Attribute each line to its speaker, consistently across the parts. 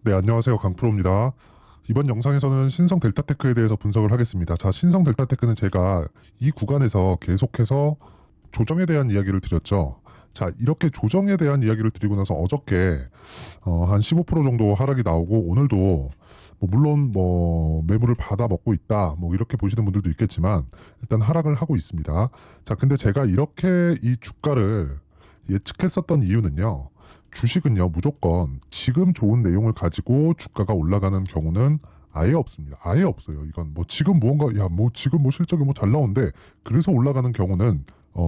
Speaker 1: 네, 안녕하세요. 강프로입니다. 이번 영상에서는 신성 델타테크에 대해서 분석을 하겠습니다. 자, 신성 델타테크는 제가 이 구간에서 계속해서 조정에 대한 이야기를 드렸죠. 자, 이렇게 조정에 대한 이야기를 드리고 나서 어저께 한 15% 정도 하락이 나오고 오늘도 물론 매물을 받아 먹고 있다 이렇게 보시는 분들도 있겠지만 일단 하락을 하고 있습니다. 자, 근데 제가 이렇게 이 주가를 예측했었던 이유는요. 주식은요, 무조건 지금 좋은 내용을 가지고 주가가 올라가는 경우는 아예 없습니다. 아예 없어요. 이건 지금 무언가, 지금 실적이 잘 나오는데, 그래서 올라가는 경우는,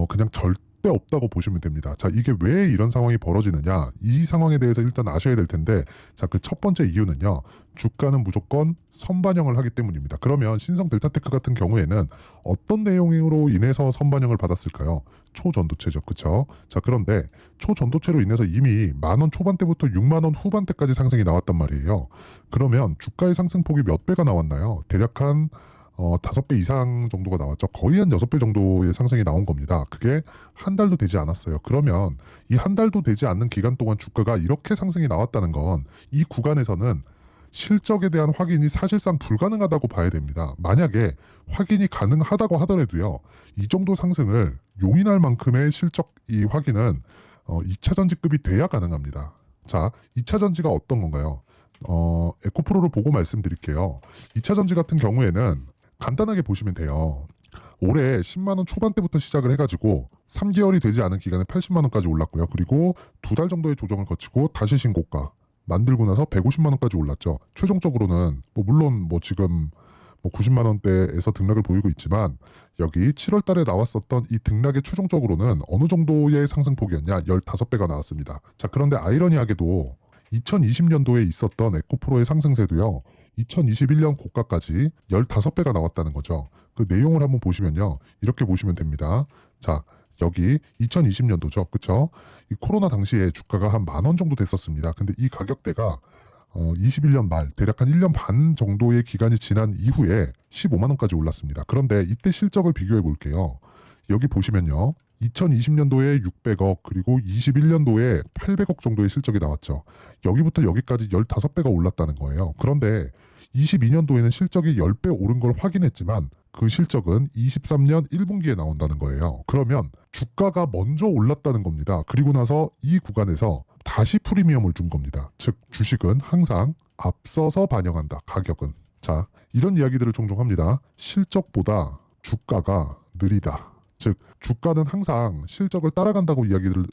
Speaker 1: 그냥 절대 없다고 보시면 됩니다. 자, 이게 왜 이런 상황이 벌어지느냐? 이 상황에 대해서 일단 아셔야 될 텐데, 자, 그 첫 번째 이유는요, 주가는 무조건 선반영을 하기 때문입니다. 그러면 신성 델타테크 같은 경우에는 어떤 내용으로 인해서 선반영을 받았을까요? 초전도체죠. 그쵸? 자, 그런데 초전도체로 인해서 이미 10,000원 초반대부터 60,000원 후반대까지 상승이 나왔단 말이에요. 그러면 주가의 상승폭이 몇 배가 나왔나요? 대략 한 5배 이상 정도가 나왔죠. 거의 한 6배 정도의 상승이 나온 겁니다. 그게 한 달도 되지 않았어요. 그러면 이 한 달도 되지 않는 기간 동안 주가가 이렇게 상승이 나왔다는 건 이 구간에서는 실적에 대한 확인이 사실상 불가능하다고 봐야 됩니다. 만약에 확인이 가능하다고 하더라도요. 이 정도 상승을 용인할 만큼의 실적 이 확인은 2차 전지급이 돼야 가능합니다. 자, 2차 전지가 어떤 건가요? 에코프로를 보고 말씀드릴게요. 2차 전지 같은 경우에는 간단하게 보시면 돼요. 올해 10만 원 초반대부터 시작을 해가지고 3개월이 되지 않은 기간에 80만 원까지 올랐고요. 그리고 2달 정도의 조정을 거치고 다시 신고가 만들고 나서 150만 원까지 올랐죠. 최종적으로는 물론 지금 90만 원대에서 등락을 보이고 있지만 여기 7월 달에 나왔었던 이 등락의 최종적으로는 어느 정도의 상승폭이었냐? 15배가 나왔습니다. 자, 그런데 아이러니하게도 2020년도에 있었던 에코프로의 상승세도요. 2021년 고가까지 15배가 나왔다는 거죠. 그 내용을 한번 보시면요. 이렇게 보시면 됩니다. 자, 여기 2020년도죠. 그쵸? 이 코로나 당시에 주가가 한 10,000원 정도 됐었습니다. 근데 이 가격대가 21년 말 대략 한 1년 반 정도의 기간이 지난 이후에 15만 원까지 올랐습니다. 그런데 이때 실적을 비교해 볼게요. 여기 보시면요. 2020년도에 600억 그리고 21년도에 800억 정도의 실적이 나왔죠. 여기부터 여기까지 15배가 올랐다는 거예요. 그런데 22년도에는 실적이 10배 오른 걸 확인했지만 그 실적은 23년 1분기에 나온다는 거예요. 그러면 주가가 먼저 올랐다는 겁니다. 그리고 나서 이 구간에서 다시 프리미엄을 준 겁니다. 즉 주식은 항상 앞서서 반영한다. 가격은. 자, 이런 이야기들을 종종 합니다. 실적보다 주가가 느리다. 즉 주가는 항상 실적을 따라간다고 이야기를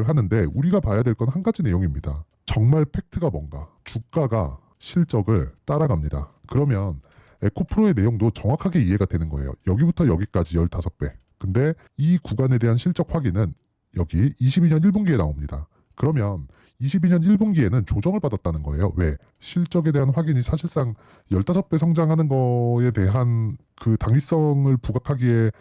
Speaker 1: 하는데 우리가 봐야 될 건 한 가지 내용입니다. 정말 팩트가 뭔가? 주가가 실적을 따라갑니다. 그러면 에코프로의 내용도 정확하게 이해가 되는 거예요. 여기부터 여기까지 15배. 근데 이 구간에 대한 실적 확인은 여기 22년 1분기에 나옵니다. 그러면 22년 1분기에는 조정을 받았다는 거예요. 왜? 실적에 대한 확인이 사실상 15배 성장하는 거에 대한 그 당위성을 부각하기에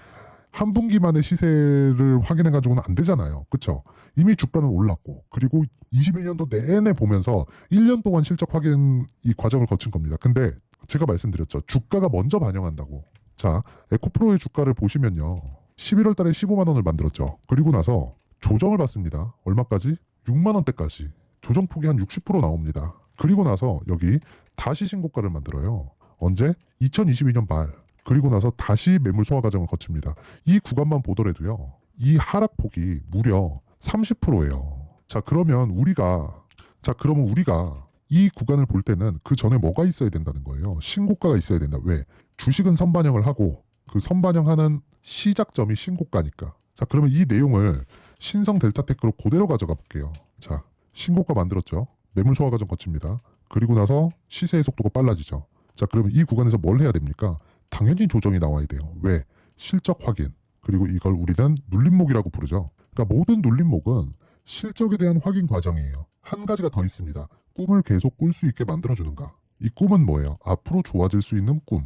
Speaker 1: 한 분기만의 시세를 확인해가지고는 안 되잖아요. 그쵸? 이미 주가는 올랐고, 그리고 22년도 내내 보면서 1년 동안 실적 확인 이 과정을 거친 겁니다. 근데 제가 말씀드렸죠. 주가가 먼저 반영한다고. 자, 에코프로의 주가를 보시면요. 11월 달에 15만 원을 만들었죠. 그리고 나서 조정을 받습니다. 얼마까지? 6만 원대까지. 조정폭이 한 60% 나옵니다. 그리고 나서 여기 다시 신고가를 만들어요. 언제? 2022년 말. 그리고 나서 다시 매물 소화 과정을 거칩니다. 이 구간만 보더라도요. 이 하락폭이 무려 30%예요. 그러면 우리가 이 구간을 볼 때는 그 전에 뭐가 있어야 된다는 거예요. 신고가가 있어야 된다. 왜? 주식은 선반영을 하고 그 선반영하는 시작점이 신고가니까. 자, 그러면 이 내용을 신성 델타테크로 그대로 가져가 볼게요. 자, 신고가 만들었죠. 매물 소화 과정 거칩니다. 그리고 나서 시세의 속도가 빨라지죠. 자, 그러면 이 구간에서 뭘 해야 됩니까? 당연히 조정이 나와야 돼요. 왜? 실적 확인. 그리고 이걸 우리는 눌림목이라고 부르죠. 그러니까 모든 눌림목은 실적에 대한 확인 과정이에요. 한 가지가 더 있습니다. 꿈을 계속 꿀 수 있게 만들어주는가. 이 꿈은 뭐예요? 앞으로 좋아질 수 있는 꿈.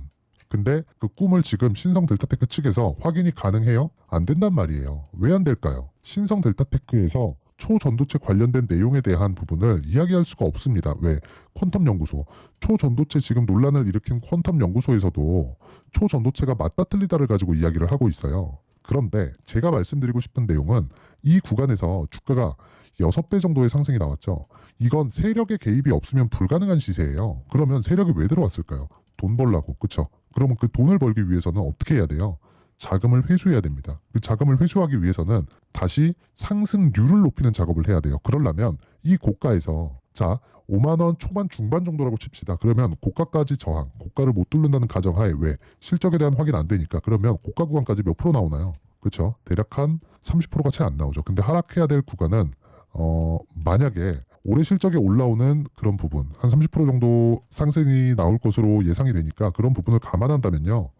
Speaker 1: 근데 그 꿈을 지금 신성 델타테크 측에서 확인이 가능해요? 안 된단 말이에요. 왜 안 될까요? 신성 델타테크에서 초전도체 관련된 내용에 대한 부분을 이야기할 수가 없습니다. 왜? 퀀텀 연구소. 초전도체 지금 논란을 일으킨 퀀텀 연구소에서도 초전도체가 맞다 틀리다를 가지고 이야기를 하고 있어요. 그런데 제가 말씀드리고 싶은 내용은 이 구간에서 주가가 6배 정도의 상승이 나왔죠. 이건 세력의 개입이 없으면 불가능한 시세예요. 그러면 세력이 왜 들어왔을까요? 돈 벌라고. 그쵸? 그러면 그 돈을 벌기 위해서는 어떻게 해야 돼요? 자금을 회수해야 됩니다. 그 자금을 회수하기 위해서는 다시 상승률을 높이는 작업을 해야 돼요. 그러려면 이 고가에서 자 5만 원 초반 중반 정도라고 칩시다. 그러면 고가까지 저항, 고가를 못 뚫는다는 가정하에 왜 실적에 대한 확인 안 되니까 그러면 고가 구간까지 몇 프로 나오나요? 그렇죠? 대략 한 30%가 채 안 나오죠. 근데 하락해야 될 구간은 만약에 올해 실적에 올라오는 그런 부분 한 30% 정도 상승이 나올 것으로 예상이 되니까 그런 부분을 감안한다면요.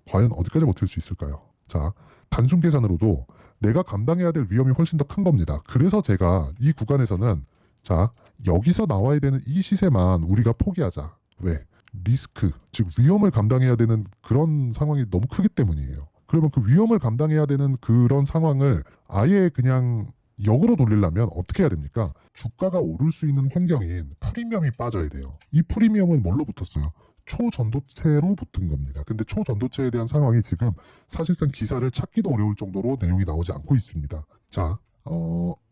Speaker 1: 과연 어디까지 버틸 수 있을까요? 자, 단순 계산으로도 내가 감당해야 될 위험이 훨씬 더 큰 겁니다. 그래서 제가 이 구간에서는 자, 여기서 나와야 되는 이 시세만 우리가 포기하자. 왜? 리스크, 즉 위험을 감당해야 되는 그런 상황이 너무 크기 때문이에요. 그러면 그 위험을 감당해야 되는 그런 상황을 아예 그냥 역으로 돌리려면 어떻게 해야 됩니까? 주가가 오를 수 있는 환경인 프리미엄이 빠져야 돼요. 이 프리미엄은 뭘로 붙었어요? 초전도체로 붙은 겁니다. 근데 초전도체에 대한 상황이 지금 사실상 기사를 찾기도 어려울 정도로 내용이 나오지 않고 있습니다. 자,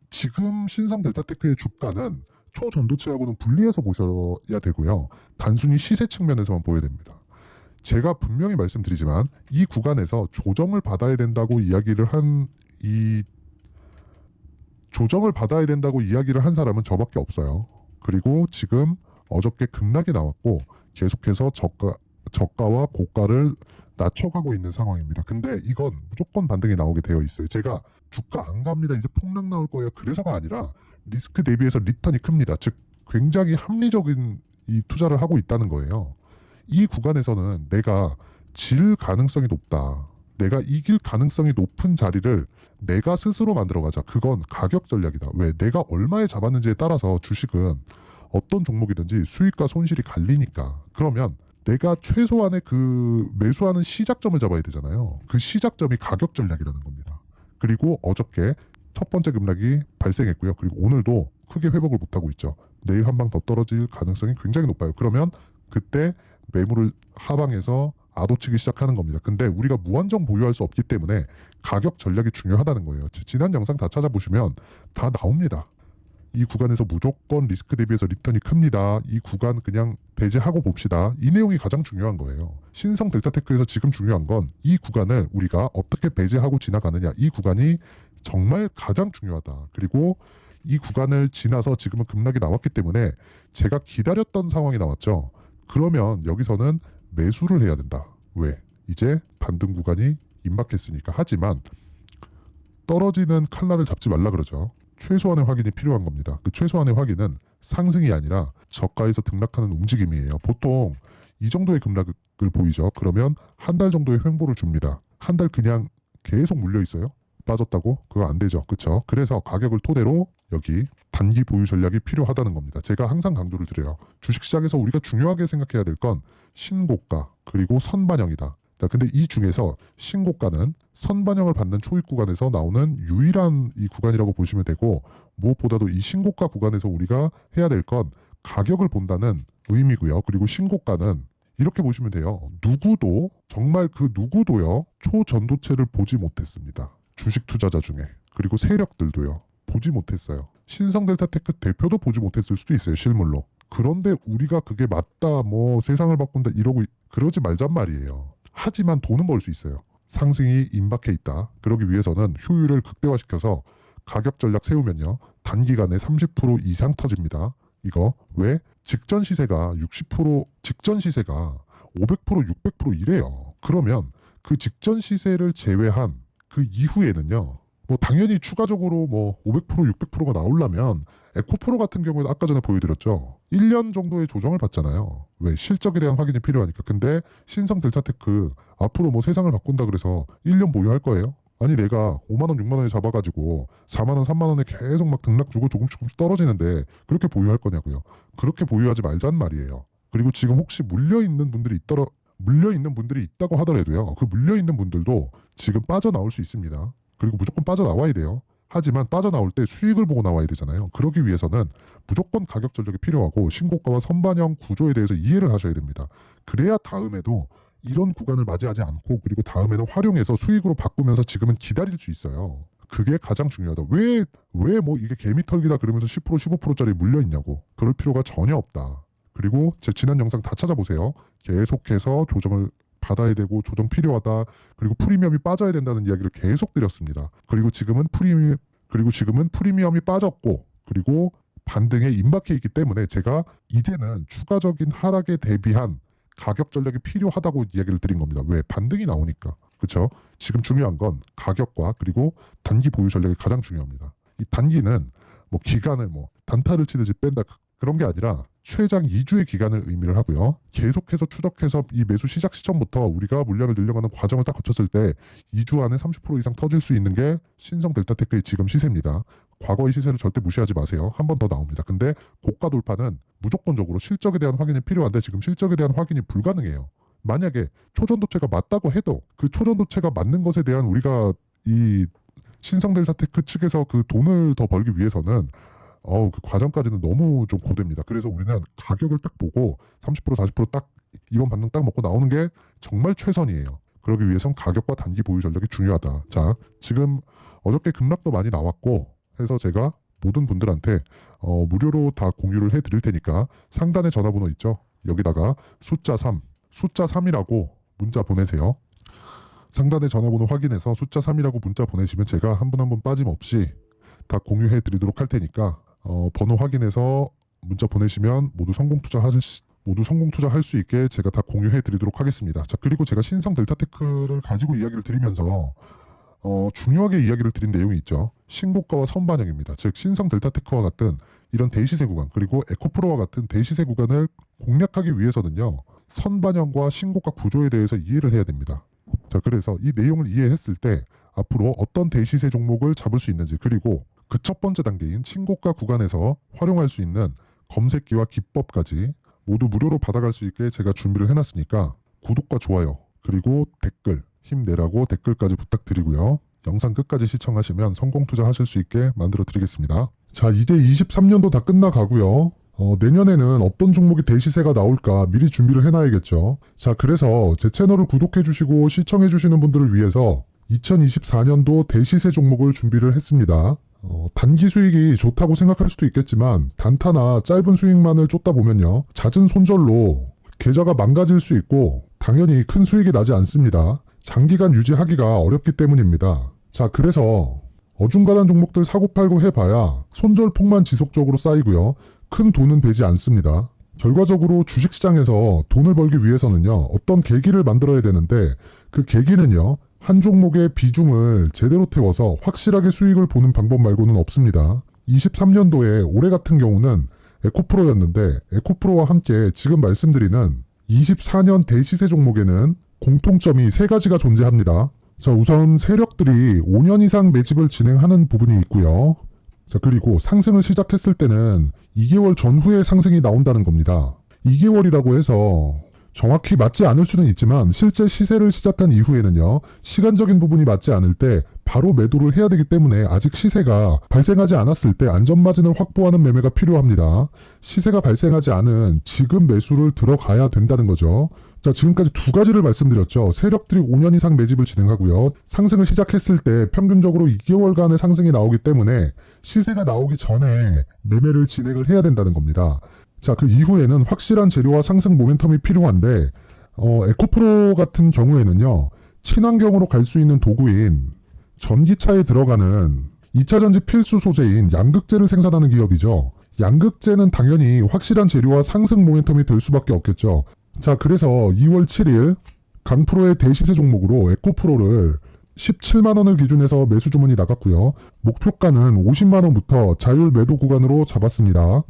Speaker 1: 지금 신성 델타테크의 주가는 초전도체하고는 분리해서 보셔야 되고요. 단순히 시세 측면에서만 보여야 됩니다. 제가 분명히 말씀드리지만 이 구간에서 조정을 받아야 된다고 이야기를 한 사람은 저밖에 없어요. 그리고 지금 어저께 급락이 나왔고 계속해서 저가와 고가를 낮춰가고 있는 상황입니다. 근데 이건 무조건 반등이 나오게 되어 있어요. 제가 주가 안 갑니다. 이제 폭락 나올 거예요. 그래서가 아니라 리스크 대비해서 리턴이 큽니다. 즉 굉장히 합리적인 이 투자를 하고 있다는 거예요. 이 구간에서는 내가 질 가능성이 높다. 내가 이길 가능성이 높은 자리를 내가 스스로 만들어가자. 그건 가격 전략이다. 왜? 내가 얼마에 잡았는지에 따라서 주식은 어떤 종목이든지 수익과 손실이 갈리니까. 그러면 내가 최소한의 그 매수하는 시작점을 잡아야 되잖아요. 그 시작점이 가격 전략이라는 겁니다. 그리고 어저께 첫 번째 급락이 발생했고요. 그리고 오늘도 크게 회복을 못하고 있죠. 내일 한 방 더 떨어질 가능성이 굉장히 높아요. 그러면 그때 매물을 하방해서 아도치기 시작하는 겁니다. 근데 우리가 무한정 보유할 수 없기 때문에 가격 전략이 중요하다는 거예요. 지난 영상 다 찾아보시면 다 나옵니다. 이 구간에서 무조건 리스크 대비해서 리턴이 큽니다. 이 구간 그냥 배제하고 봅시다. 이 내용이 가장 중요한 거예요. 신성 델타테크에서 지금 중요한 건 이 구간을 우리가 어떻게 배제하고 지나가느냐. 이 구간이 정말 가장 중요하다. 그리고 이 구간을 지나서 지금은 급락이 나왔기 때문에 제가 기다렸던 상황이 나왔죠. 그러면 여기서는 매수를 해야 된다. 왜? 이제 반등 구간이 임박했으니까. 하지만 떨어지는 칼날을 잡지 말라 그러죠. 최소한의 확인이 필요한 겁니다. 그 최소한의 확인은 상승이 아니라 저가에서 등락하는 움직임이에요. 보통 이 정도의 급락을 보이죠. 그러면 한 달 정도의 횡보를 줍니다. 한 달 그냥 계속 물려 있어요. 빠졌다고? 그거 안 되죠. 그쵸? 그래서 가격을 토대로 여기 단기 보유 전략이 필요하다는 겁니다. 제가 항상 강조를 드려요. 주식시장에서 우리가 중요하게 생각해야 될 건 신고가 그리고 선반영이다. 자, 근데 이 중에서 신고가는 선반영을 받는 초입 구간에서 나오는 유일한 이 구간이라고 보시면 되고, 무엇보다도 이 신고가 구간에서 우리가 해야 될 건 가격을 본다는 의미고요. 그리고 신고가는 이렇게 보시면 돼요. 누구도 정말 그 누구도요 초전도체를 보지 못했습니다. 주식 투자자 중에. 그리고 세력들도요 보지 못했어요. 신성델타테크 대표도 보지 못했을 수도 있어요, 실물로. 그런데 우리가 그게 맞다, 뭐 세상을 바꾼다 이러고 그러지 말잔 말이에요. 하지만 돈은 벌 수 있어요. 상승이 임박해 있다. 그러기 위해서는 효율을 극대화시켜서 가격 전략 세우면요 단기간에 30% 이상 터집니다. 이거 왜? 직전 시세가 60%, 직전 시세가 500%, 600% 이래요. 그러면 그 직전 시세를 제외한 그 이후에는요 뭐 당연히 추가적으로 뭐 500%, 600%가 나오려면 에코프로 같은 경우에는 아까 전에 보여드렸죠. 1년 정도의 조정을 받잖아요. 왜? 실적에 대한 확인이 필요하니까. 근데 신성 델타테크 앞으로 뭐 세상을 바꾼다 그래서 1년 보유할 거예요? 아니 내가 5만 원, 6만 원에 잡아가지고 4만 원, 3만 원에 계속 막 등락 주고 조금씩 떨어지는데 그렇게 보유할 거냐고요. 그렇게 보유하지 말자는 말이에요. 그리고 지금 혹시 물려있는 분들이 있다고 하더라도요. 그 물려있는 분들도 지금 빠져나올 수 있습니다. 그리고 무조건 빠져나와야 돼요. 하지만 빠져나올 때 수익을 보고 나와야 되잖아요. 그러기 위해서는 무조건 가격 전략이 필요하고 신고가와 선반영 구조에 대해서 이해를 하셔야 됩니다. 그래야 다음에도 이런 구간을 맞이하지 않고 그리고 다음에는 활용해서 수익으로 바꾸면서 지금은 기다릴 수 있어요. 그게 가장 중요하다. 왜 뭐 이게 개미털기다 그러면서 10% 15%짜리 물려 있냐고. 그럴 필요가 전혀 없다. 그리고 제 지난 영상 다 찾아보세요. 계속해서 조정을 받아야 되고 조정 필요하다. 그리고 프리미엄이 빠져야 된다는 이야기를 계속 드렸습니다. 그리고 지금은 프리미엄이 빠졌고 그리고 반등에 임박해 있기 때문에 제가 이제는 추가적인 하락에 대비한 가격 전략이 필요하다고 이야기를 드린 겁니다. 왜? 반등이 나오니까. 그렇죠? 지금 중요한 건 가격과 그리고 단기 보유 전략이 가장 중요합니다. 이 단기는 뭐 기간을 뭐 단타를 치듯이 뺀다 그런 게 아니라 최장 2주의 기간을 의미를 하고요. 계속해서 추적해서 이 매수 시작 시점부터 우리가 물량을 늘려가는 과정을 딱 거쳤을 때 2주 안에 30% 이상 터질 수 있는 게 신성 델타테크의 지금 시세입니다. 과거의 시세를 절대 무시하지 마세요. 한 번 더 나옵니다. 근데 고가 돌파는 무조건적으로 실적에 대한 확인이 필요한데 지금 실적에 대한 확인이 불가능해요. 만약에 초전도체가 맞다고 해도 그 초전도체가 맞는 것에 대한 우리가 이 신성 델타테크 측에서 그 돈을 더 벌기 위해서는 그 과정까지는 너무 좀 고됩니다. 그래서 우리는 가격을 딱 보고 30% 40%딱 이번 반등 딱 먹고 나오는 게 정말 최선이에요. 그러기 위해선 가격과 단기 보유 전략이 중요하다. 자, 지금 어저께 급락도 많이 나왔고 해서 제가 모든 분들한테 무료로 다 공유를 해드릴 테니까 상단에 전화번호 있죠? 여기다가 숫자 3이라고 문자 보내세요. 상단에 전화번호 확인해서 숫자 3이라고 문자 보내시면 제가 한 분 한 분 빠짐없이 다 공유해 드리도록 할 테니까 번호 확인해서 문자 보내시면 모두 성공 투자할 수 있게 제가 다 공유해 드리도록 하겠습니다. 자, 그리고 제가 신성 델타테크를 가지고 이야기를 드리면서 중요하게 이야기를 드린 내용이 있죠. 신고가와 선반영입니다. 즉 신성 델타테크와 같은 이런 대시세 구간 그리고 에코프로와 같은 대시세 구간을 공략하기 위해서는요. 선반영과 신고가 구조에 대해서 이해를 해야 됩니다. 자, 그래서 이 내용을 이해했을 때 앞으로 어떤 대시세 종목을 잡을 수 있는지 그리고 그 첫 번째 단계인 신고가 구간에서 활용할 수 있는 검색기와 기법까지 모두 무료로 받아갈 수 있게 제가 준비를 해놨으니까 구독과 좋아요 그리고 댓글 힘내라고 댓글까지 부탁드리고요. 영상 끝까지 시청하시면 성공 투자하실 수 있게 만들어 드리겠습니다. 자, 이제 23년도 다 끝나가고요. 내년에는 어떤 종목이 대시세가 나올까 미리 준비를 해놔야겠죠. 자, 그래서 제 채널을 구독해주시고 시청해주시는 분들을 위해서 2024년도 대시세 종목을 준비를 했습니다. 단기 수익이 좋다고 생각할 수도 있겠지만 단타나 짧은 수익만을 쫓다 보면요. 잦은 손절로 계좌가 망가질 수 있고 당연히 큰 수익이 나지 않습니다. 장기간 유지하기가 어렵기 때문입니다. 자, 그래서 어중간한 종목들 사고팔고 해봐야 손절폭만 지속적으로 쌓이고요. 큰 돈은 되지 않습니다. 결과적으로 주식시장에서 돈을 벌기 위해서는요. 어떤 계기를 만들어야 되는데 그 계기는요. 한 종목의 비중을 제대로 태워서 확실하게 수익을 보는 방법 말고는 없습니다. 23년도에 올해 같은 경우는 에코프로였는데 에코프로와 함께 지금 말씀드리는 24년 대시세 종목에는 공통점이 3가지가 존재합니다. 자, 우선 세력들이 5년 이상 매집을 진행하는 부분이 있고요. 자, 그리고 상승을 시작했을 때는 2개월 전후에 상승이 나온다는 겁니다. 2개월이라고 해서 정확히 맞지 않을 수는 있지만 실제 시세를 시작한 이후에는요. 시간적인 부분이 맞지 않을 때 바로 매도를 해야 되기 때문에 아직 시세가 발생하지 않았을 때 안전마진을 확보하는 매매가 필요합니다. 시세가 발생하지 않은 지금 매수를 들어가야 된다는 거죠. 자, 지금까지 2가지를 말씀드렸죠. 세력들이 5년 이상 매집을 진행하고요. 상승을 시작했을 때 평균적으로 2개월간의 상승이 나오기 때문에 시세가 나오기 전에 매매를 진행을 해야 된다는 겁니다. 자, 그 이후에는 확실한 재료와 상승 모멘텀이 필요한데 에코프로 같은 경우에는요. 친환경으로 갈 수 있는 도구인 전기차에 들어가는 2차전지 필수 소재인 양극재를 생산하는 기업이죠. 양극재는 당연히 확실한 재료와 상승 모멘텀이 될 수밖에 없겠죠. 자, 그래서 2월 7일 강프로의 대시세 종목으로 에코프로를 17만원을 기준해서 매수 주문이 나갔고요. 목표가는 50만원부터 자율 매도 구간으로 잡았습니다.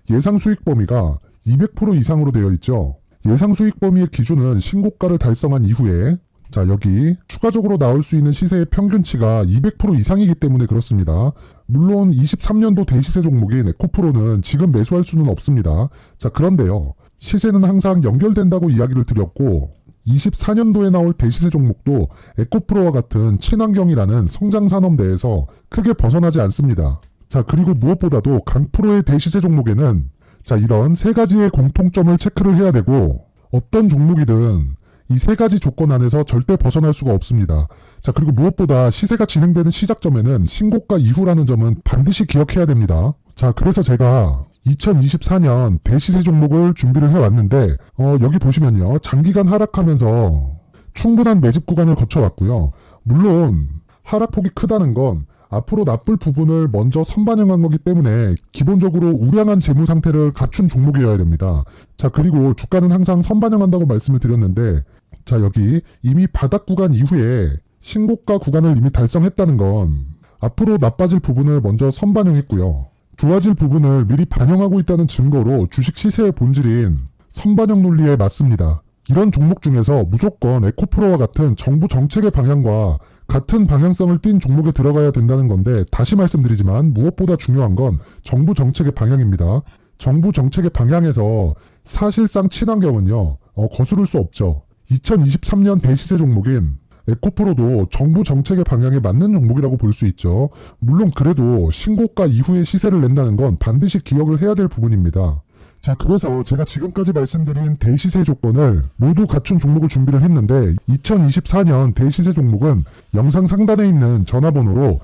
Speaker 1: 예상 수익 범위가 200% 이상으로 되어 있죠. 예상 수익 범위의 기준은 신고가를 달성한 이후에 자, 여기 추가적으로 나올 수 있는 시세의 평균치가 200% 이상이기 때문에 그렇습니다. 물론 23년도 대시세 종목인 에코프로는 지금 매수할 수는 없습니다. 자, 그런데요. 시세는 항상 연결된다고 이야기를 드렸고 24년도에 나올 대시세 종목도 에코프로와 같은 친환경이라는 성장산업 내에서 크게 벗어나지 않습니다. 자, 그리고 무엇보다도 강프로의 대시세 종목에는 자, 이런 3가지의 공통점을 체크를 해야 되고 어떤 종목이든 이 세 가지 조건 안에서 절대 벗어날 수가 없습니다. 자, 그리고 무엇보다 시세가 진행되는 시작점에는 신고가 이후라는 점은 반드시 기억해야 됩니다. 자, 그래서 제가 2024년 대시세 종목을 준비를 해왔는데 여기 보시면요. 장기간 하락하면서 충분한 매집 구간을 거쳐왔고요. 물론 하락폭이 크다는 건 앞으로 나쁠 부분을 먼저 선반영한 거기 때문에 기본적으로 우량한 재무 상태를 갖춘 종목이어야 됩니다. 자, 그리고 주가는 항상 선반영한다고 말씀을 드렸는데, 자, 여기 이미 바닥 구간 이후에 신고가 구간을 이미 달성했다는 건 앞으로 나빠질 부분을 먼저 선반영했고요. 좋아질 부분을 미리 반영하고 있다는 증거로 주식 시세의 본질인 선반영 논리에 맞습니다. 이런 종목 중에서 무조건 에코프로와 같은 정부 정책의 방향과 같은 방향성을 띈 종목에 들어가야 된다는 건데, 다시 말씀드리지만 무엇보다 중요한 건 정부 정책의 방향입니다. 정부 정책의 방향에서 사실상 친환경은요, 거스를 수 없죠. 2023년 대시세 종목인 에코프로도 정부 정책의 방향에 맞는 종목이라고 볼 수 있죠. 물론 그래도 신고가 이후에 시세를 낸다는 건 반드시 기억을 해야 될 부분입니다. 자, 그래서 제가 지금까지 말씀드린 대시세 조건을 모두 갖춘 종목을 준비를 했는데, 2024년 대시세 종목은 영상 상단에 있는 전화번호로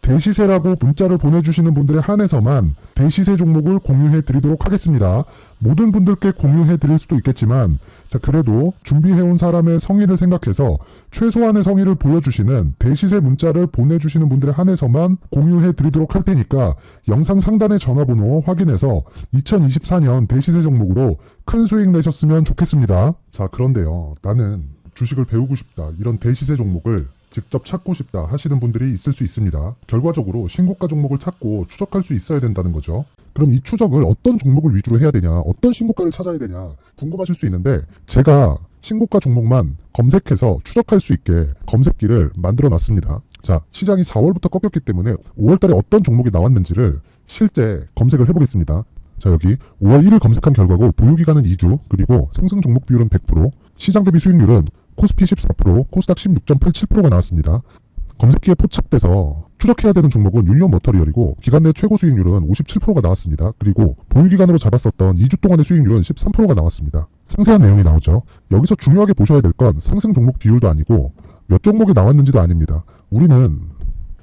Speaker 1: 대시세라고 문자를 보내주시는 분들에 한해서만 대시세 종목을 공유해 드리도록 하겠습니다. 모든 분들께 공유해 드릴 수도 있겠지만, 자, 그래도 준비해온 사람의 성의를 생각해서 최소한의 성의를 보여주시는 대시세 문자를 보내주시는 분들에 한해서만 공유해 드리도록 할 테니까 영상 상단의 전화번호 확인해서 2024년 대시세 종목으로 큰 수익 내셨으면 좋겠습니다. 자, 그런데요, 나는 주식을 배우고 싶다, 이런 대시세 종목을 직접 찾고 싶다 하시는 분들이 있을 수 있습니다. 결과적으로 신고가 종목을 찾고 추적할 수 있어야 된다는 거죠. 그럼 이 추적을 어떤 종목을 위주로 해야 되냐, 어떤 신고가를 찾아야 되냐 궁금하실 수 있는데, 제가 신고가 종목만 검색해서 추적할 수 있게 검색기를 만들어 놨습니다. 자, 시장이 4월부터 꺾였기 때문에 5월달에 어떤 종목이 나왔는지를 실제 검색을 해보겠습니다. 자, 여기 5월 1일 검색한 결과고 보유기간은 2주, 그리고 상승 종목 비율은 100%, 시장 대비 수익률은 코스피 14%, 코스닥 16.87%가 나왔습니다. 검색기에 포착돼서 추적해야 되는 종목은 유니온 머터리얼이고 기간 내 최고 수익률은 57%가 나왔습니다. 그리고 보유기간으로 잡았었던 2주 동안의 수익률은 13%가 나왔습니다. 상세한 내용이 나오죠. 여기서 중요하게 보셔야 될 건 상승 종목 비율도 아니고 몇 종목이 나왔는지도 아닙니다. 우리는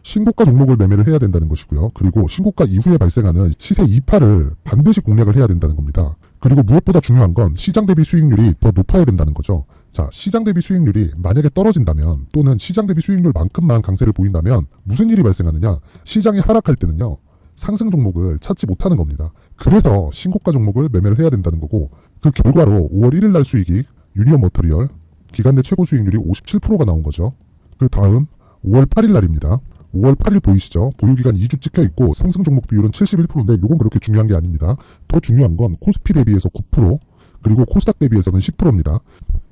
Speaker 1: 신고가 종목을 매매를 해야 된다는 것이고요. 그리고 신고가 이후에 발생하는 시세 이파를 반드시 공략을 해야 된다는 겁니다. 그리고 무엇보다 중요한 건 시장 대비 수익률이 더 높아야 된다는 거죠. 자, 시장 대비 수익률이 만약에 떨어진다면, 또는 시장 대비 수익률만큼만 강세를 보인다면 무슨 일이 발생하느냐? 시장이 하락할 때는요, 상승 종목을 찾지 못하는 겁니다. 그래서 신고가 종목을 매매를 해야 된다는 거고, 그 결과로 5월 1일 날 수익이 유니온 머터리얼 기간 내 최고 수익률이 57%가 나온 거죠. 그 다음 5월 8일 날입니다. 5월 8일 보이시죠? 보유기간 2주 찍혀있고 상승 종목 비율은 71%인데 이건 그렇게 중요한 게 아닙니다. 더 중요한 건 코스피 대비해서 9%, 그리고 코스닥 대비해서는 10%입니다.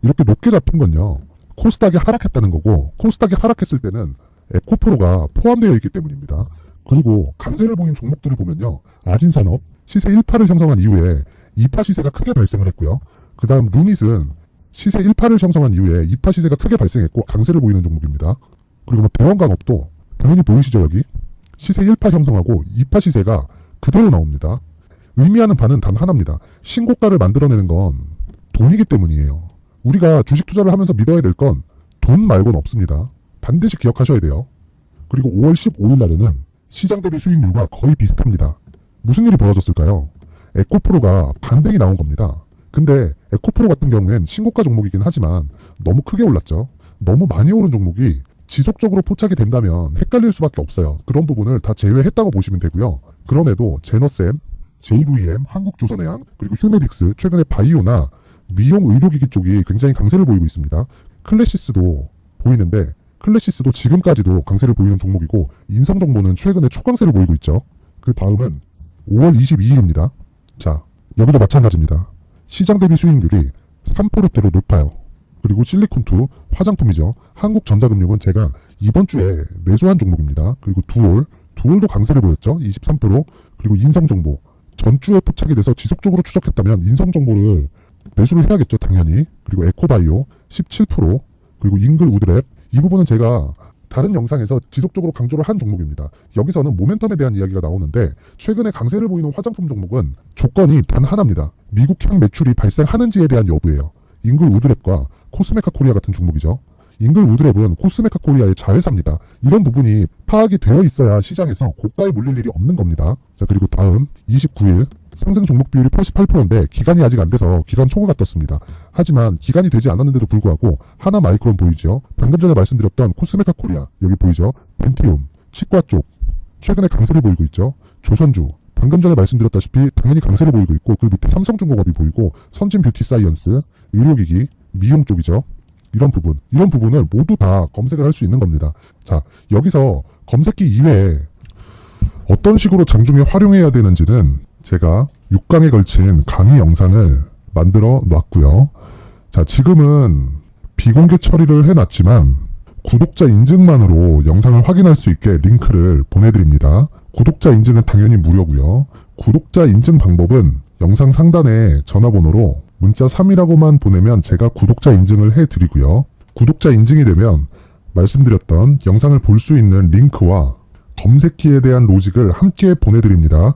Speaker 1: 이렇게 높게 잡힌 건요, 코스닥이 하락했다는 거고, 코스닥이 하락했을 때는 에코프로가 포함되어 있기 때문입니다. 그리고 강세를 보인 종목들을 보면요, 아진산업 시세 1파를 형성한 이후에 2파 시세가 크게 발생을 했고요. 그 다음 루닛은 시세 1파를 형성한 이후에 2파 시세가 크게 발생했고 강세를 보이는 종목입니다. 그리고 대원강업도 당연히 보이시죠? 여기 시세 1파 형성하고 2파 시세가 그대로 나옵니다. 의미하는 바는 단 하나입니다. 신고가를 만들어내는 건 돈이기 때문이에요. 우리가 주식 투자를 하면서 믿어야 될 건 돈 말고는 없습니다. 반드시 기억하셔야 돼요. 그리고 5월 15일 날에는 시장 대비 수익률과 거의 비슷합니다. 무슨 일이 벌어졌을까요? 에코프로가 반등이 나온 겁니다. 근데 에코프로 같은 경우엔 신고가 종목이긴 하지만 너무 크게 올랐죠. 너무 많이 오른 종목이 지속적으로 포착이 된다면 헷갈릴 수밖에 없어요. 그런 부분을 다 제외했다고 보시면 되고요. 그럼에도 제너셈, JVM, 한국조선해양, 그리고 휴메딕스, 최근에 바이오나 미용 의료기기 쪽이 굉장히 강세를 보이고 있습니다. 클래시스도 보이는데, 클래시스도 지금까지도 강세를 보이는 종목이고, 인성정보는 최근에 초강세를 보이고 있죠. 그 다음은 5월 22일입니다. 자, 여기도 마찬가지입니다. 시장 대비 수익률이 3%대로 높아요. 그리고 실리콘2 화장품이죠. 한국전자금융은 제가 이번 주에 매수한 종목입니다. 그리고 두올도 강세를 보였죠. 23%. 그리고 인성정보 전주에 포착이 돼서 지속적으로 추적했다면 인성정보를 매수를 해야겠죠, 당연히. 그리고 에코바이오 17%, 그리고 잉글 우드랩, 이 부분은 제가 다른 영상에서 지속적으로 강조를 한 종목입니다. 여기서는 모멘텀에 대한 이야기가 나오는데, 최근에 강세를 보이는 화장품 종목은 조건이 단 하나입니다. 미국향 매출이 발생하는지에 대한 여부예요. 잉글 우드랩과 코스메카 코리아 같은 종목이죠. 잉글 우드랩은 코스메카 코리아의 자회사입니다. 이런 부분이 파악이 되어 있어야 시장에서 고가에 몰릴 일이 없는 겁니다. 자, 그리고 다음 29일 상승 종목 비율이 88%인데 기간이 아직 안 돼서 기간 초과가 떴습니다. 하지만 기간이 되지 않았는데도 불구하고 하나 마이크론 보이죠. 방금 전에 말씀드렸던 코스메카 코리아 여기 보이죠. 벤티움, 치과 쪽 최근에 강세를 보이고 있죠. 조선주 방금 전에 말씀드렸다시피 당연히 강세를 보이고 있고 그 밑에 삼성중공업이 보이고 선진 뷰티 사이언스, 의료기기, 미용 쪽이죠. 이런 부분을 모두 다 검색을 할 수 있는 겁니다. 자, 여기서 검색기 이외에 어떤 식으로 장중에 활용해야 되는지는 제가 6강에 걸친 강의 영상을 만들어 놨고요. 자, 지금은 비공개 처리를 해놨지만 구독자 인증만으로 영상을 확인할 수 있게 링크를 보내드립니다. 구독자 인증은 당연히 무료고요. 구독자 인증 방법은 영상 상단에 전화번호로 문자 3이라고만 보내면 제가 구독자 인증을 해드리고요. 구독자 인증이 되면 말씀드렸던 영상을 볼 수 있는 링크와 검색기에 대한 로직을 함께 보내드립니다.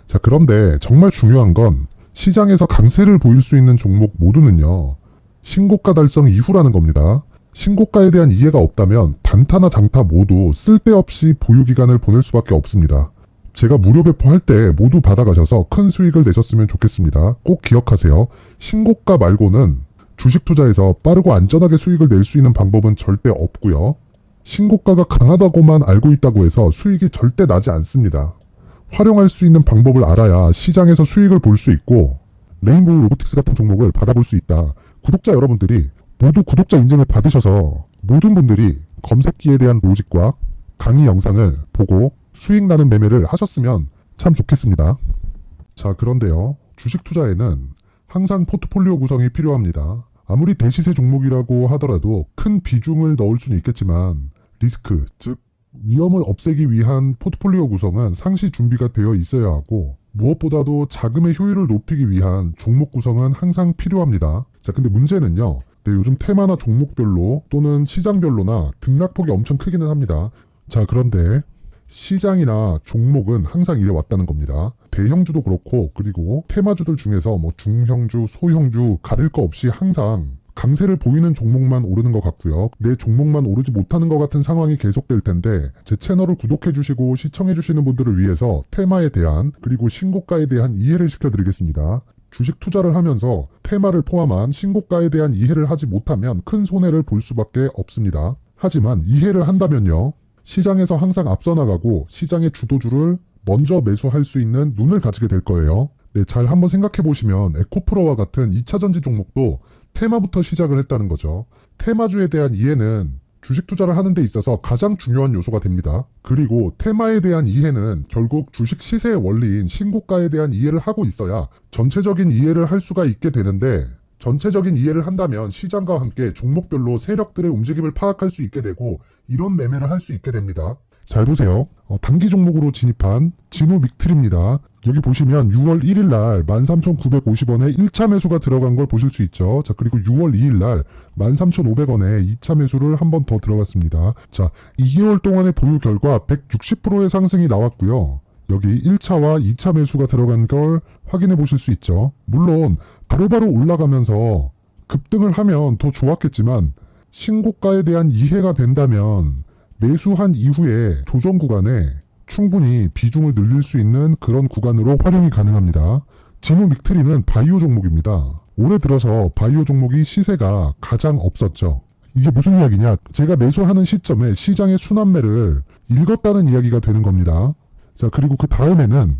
Speaker 1: 자, 그런데 정말 중요한 건 시장에서 강세를 보일 수 있는 종목 모두는요. 신고가 달성 이후라는 겁니다. 신고가에 대한 이해가 없다면 단타나 장타 모두 쓸데없이 보유기간을 보낼 수밖에 없습니다. 제가 무료 배포할 때 모두 받아가셔서 큰 수익을 내셨으면 좋겠습니다. 꼭 기억하세요. 신고가 말고는 주식 투자에서 빠르고 안전하게 수익을 낼 수 있는 방법은 절대 없고요. 신고가가 강하다고만 알고 있다고 해서 수익이 절대 나지 않습니다. 활용할 수 있는 방법을 알아야 시장에서 수익을 볼 수 있고 레인보우 로보틱스 같은 종목을 받아볼 수 있다. 구독자 여러분들이 모두 구독자 인증을 받으셔서 모든 분들이 검색기에 대한 로직과 강의 영상을 보고 수익 나는 매매를 하셨으면 참 좋겠습니다. 자, 그런데요. 주식 투자에는 항상 포트폴리오 구성이 필요합니다. 아무리 대시세 종목이라고 하더라도 큰 비중을 넣을 수는 있겠지만 리스크, 즉 위험을 없애기 위한 포트폴리오 구성은 상시 준비가 되어 있어야 하고 무엇보다도 자금의 효율을 높이기 위한 종목 구성은 항상 필요합니다. 자, 근데 문제는요. 요즘 테마나 종목별로 또는 시장별로나 등락폭이 엄청 크기는 합니다. 자, 그런데 시장이나 종목은 항상 이래 왔다는 겁니다. 대형주도 그렇고 그리고 테마주들 중에서 뭐 중형주, 소형주 가릴 거 없이 항상 강세를 보이는 종목만 오르는 것 같고요. 내 종목만 오르지 못하는 것 같은 상황이 계속될 텐데 제 채널을 구독해 주시고 시청해 주시는 분들을 위해서 테마에 대한 그리고 신고가에 대한 이해를 시켜드리겠습니다. 주식 투자를 하면서 테마를 포함한 신고가에 대한 이해를 하지 못하면 큰 손해를 볼 수밖에 없습니다. 하지만 이해를 한다면요. 시장에서 항상 앞서 나가고 시장의 주도주를 먼저 매수할 수 있는 눈을 가지게 될 거예요. 네, 잘 한번 생각해 보시면 에코프로와 같은 2차전지 종목도 테마부터 시작을 했다는 거죠. 테마주에 대한 이해는 주식 투자를 하는 데 있어서 가장 중요한 요소가 됩니다. 그리고 테마에 대한 이해는 결국 주식 시세의 원리인 신고가에 대한 이해를 하고 있어야 전체적인 이해를 할 수가 있게 되는데 전체적인 이해를 한다면 시장과 함께 종목별로 세력들의 움직임을 파악할 수 있게 되고 이런 매매를 할 수 있게 됩니다. 잘 보세요. 단기 종목으로 진입한 진우 믹틀입니다. 여기 보시면 6월 1일 날 13,950원에 1차 매수가 들어간 걸 보실 수 있죠. 자, 그리고 6월 2일 날 13,500원에 2차 매수를 한 번 더 들어갔습니다. 자, 2개월 동안의 보유 결과 160%의 상승이 나왔고요. 여기 1차와 2차 매수가 들어간 걸 확인해 보실 수 있죠. 물론 바로바로 올라가면서 급등을 하면 더 좋았겠지만 신고가에 대한 이해가 된다면 매수한 이후에 조정 구간에 충분히 비중을 늘릴 수 있는 그런 구간으로 활용이 가능합니다. 진우 믹트리는 바이오 종목입니다. 올해 들어서 바이오 종목이 시세가 가장 없었죠. 이게 무슨 이야기냐? 제가 매수하는 시점에 시장의 순환매를 읽었다는 이야기가 되는 겁니다. 자, 그리고 그 다음에는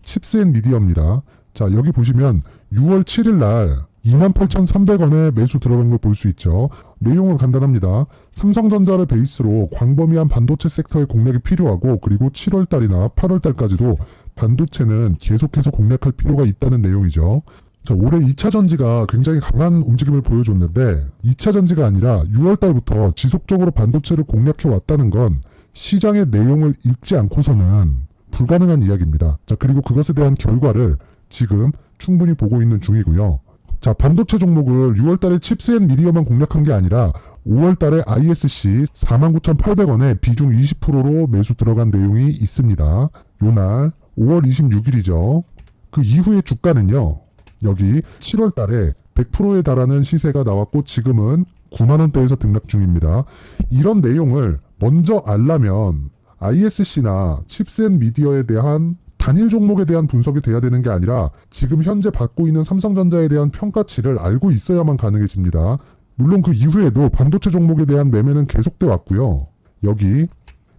Speaker 1: 칩스앤미디어입니다. 자, 여기 보시면 6월 7일 날 28,300원에 매수 들어간 걸 볼 수 있죠. 내용은 간단합니다. 삼성전자를 베이스로 광범위한 반도체 섹터의 공략이 필요하고 그리고 7월달이나 8월달까지도 반도체는 계속해서 공략할 필요가 있다는 내용이죠. 자, 올해 2차전지가 굉장히 강한 움직임을 보여줬는데 2차전지가 아니라 6월달부터 지속적으로 반도체를 공략해 왔다는 건 시장의 내용을 읽지 않고서는 불가능한 이야기입니다. 자, 그리고 그것에 대한 결과를 지금 충분히 보고 있는 중이고요. 자, 반도체 종목을 6월달에 칩스앤미디어만 공략한 게 아니라 5월달에 ISC 49,800원에 비중 20%로 매수 들어간 내용이 있습니다. 요날 5월 26일이죠. 그 이후의 주가는요. 여기 7월달에 100%에 달하는 시세가 나왔고 지금은 9만원대에서 등락 중입니다. 이런 내용을 먼저 알려면 ISC나 칩스앤미디어에 대한 단일 종목에 대한 분석이 돼야 되는 게 아니라 지금 현재 받고 있는 삼성전자에 대한 평가치를 알고 있어야만 가능해집니다. 물론 그 이후에도 반도체 종목에 대한 매매는 계속돼 왔고요. 여기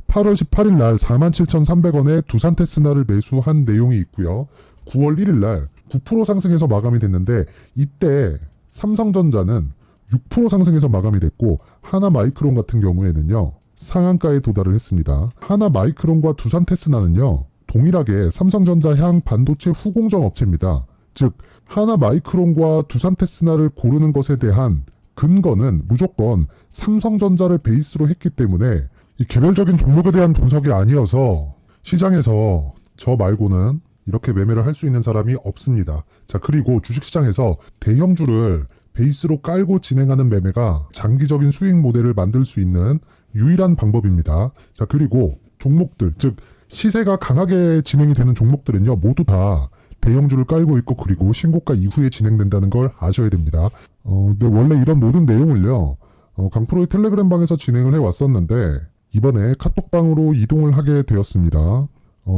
Speaker 1: 8월 18일 날 47,300원에 두산 테스나를 매수한 내용이 있고요. 9월 1일 날 9% 상승해서 마감이 됐는데 이때 삼성전자는 6% 상승해서 마감이 됐고 하나마이크론 같은 경우에는요. 상한가에 도달을 했습니다. 하나마이크론과 두산 테스나는요. 동일하게 삼성전자 향 반도체 후공정 업체입니다. 즉 하나마이크론과 두산 테스나를 고르는 것에 대한 근거는 무조건 삼성전자를 베이스로 했기 때문에 이 개별적인 종목에 대한 분석이 아니어서 시장에서 저 말고는 이렇게 매매를 할 수 있는 사람이 없습니다. 자, 그리고 주식시장에서 대형주를 베이스로 깔고 진행하는 매매가 장기적인 수익 모델을 만들 수 있는 유일한 방법입니다. 자, 그리고 종목들, 즉 시세가 강하게 진행이 되는 종목들은요, 모두 다 대형주를 깔고 있고 그리고 신고가 이후에 진행된다는 걸 아셔야 됩니다. 근데 원래 이런 모든 내용을요, 강프로의 텔레그램 방에서 진행을 해왔었는데 이번에 카톡방으로 이동을 하게 되었습니다.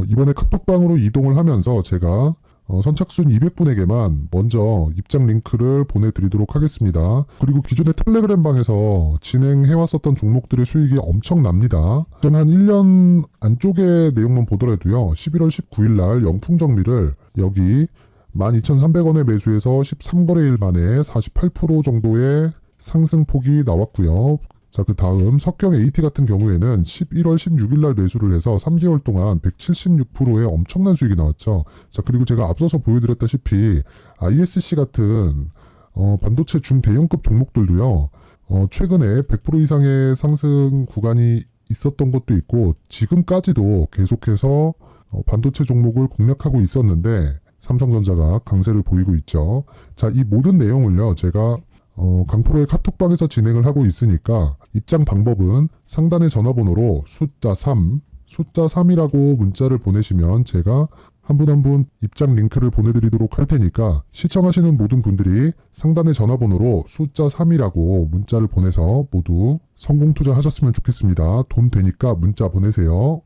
Speaker 1: 이번에 카톡방으로 이동을 하면서 제가 선착순 200분에게만 먼저 입장 링크를 보내드리도록 하겠습니다. 그리고 기존의 텔레그램 방에서 진행해왔었던 종목들의 수익이 엄청납니다. 전 한 1년 안쪽의 내용만 보더라도요. 11월 19일 날 영풍정리를 여기 12,300원에 매수해서 13거래일 만에 48% 정도의 상승폭이 나왔고요. 자, 그 다음 석경 AT 같은 경우에는 11월 16일 날 매수를 해서 3개월 동안 176%의 엄청난 수익이 나왔죠. 자, 그리고 제가 앞서서 보여드렸다시피 ISC 같은 반도체 중대형급 종목들도요. 최근에 100% 이상의 상승 구간이 있었던 것도 있고 지금까지도 계속해서 반도체 종목을 공략하고 있었는데 삼성전자가 강세를 보이고 있죠. 자, 이 모든 내용을요. 제가 강프로의 카톡방에서 진행을 하고 있으니까 입장 방법은 상단의 전화번호로 숫자 3이라고 문자를 보내시면 제가 한 분 한 분 입장 링크를 보내드리도록 할 테니까 시청하시는 모든 분들이 상단의 전화번호로 숫자 3이라고 문자를 보내서 모두 성공 투자하셨으면 좋겠습니다. 돈 되니까 문자 보내세요.